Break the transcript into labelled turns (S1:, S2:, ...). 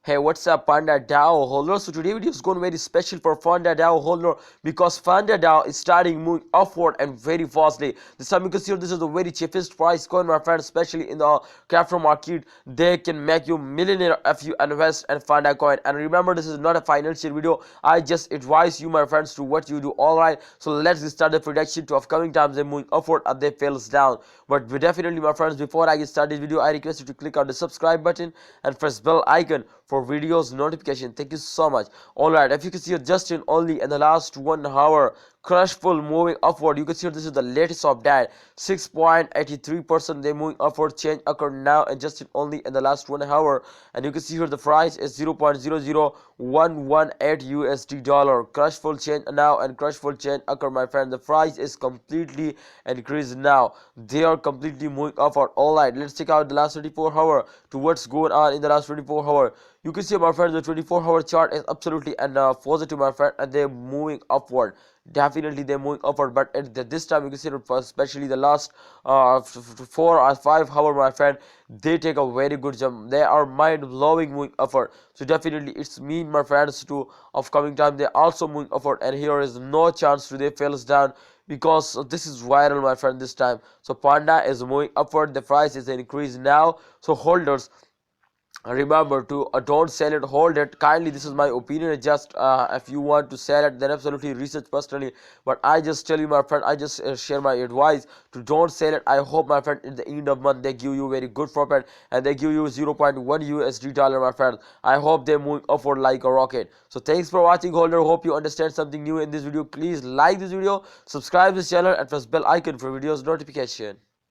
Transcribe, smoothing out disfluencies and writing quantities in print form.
S1: Hey, what's up, Panda Dao holder? So today video is going very special for Panda Dao holder because Panda Dao is starting moving upward and very fastly. This time you can see this is the very cheapest price coin, my friend, especially in the crypto market. They can make you millionaire if you invest in Panda coin. And remember, this is not a financial video. I just advise you, my friends, to what you do. All right. So let's start the prediction to upcoming times. They're moving upward and they fails down. But definitely, my friends, before I get started video, I request you to click on the subscribe button and press bell icon for videos notification. Thank you so much. All right, if you can see just in only in the last 1 hour crush full moving upward, you can see this is the latest update. 6.83% they moving upward change occurred now and just in only in the last 1 hour, and you can see here the price is 0.00118 USD dollar. Crush full change now and crush full change occur, my friend. The price is completely increased now. They are completely moving upward. All right, let's check out the last 24 hour to what's going on in the last 24 hour. You can see, my friend, the 24-hour chart is absolutely and positive, my friend, and they're moving upward. Definitely they're moving upward, but at this time you can see, especially the last 4 or 5 hour, my friend, they take a very good jump. They are mind-blowing moving upward. So definitely it's mean, my friends, to upcoming time they also moving upward, and here is no chance to they fails down because this is viral, my friend, this time. So Panda is moving upward. The price is increased now. So holders, remember to don't sell it, hold it. Kindly, this is my opinion. Just if you want to sell it, then absolutely research personally, but I just tell you, my friend, I just share my advice to don't sell it. I hope, my friend, in the end of month they give you very good profit and they give you 0.1 USD dollar, my friend. I hope they move upward like a rocket. So thanks for watching, holder. Hope you understand something new in this video. Please like this video, subscribe this channel and press bell icon for videos notification.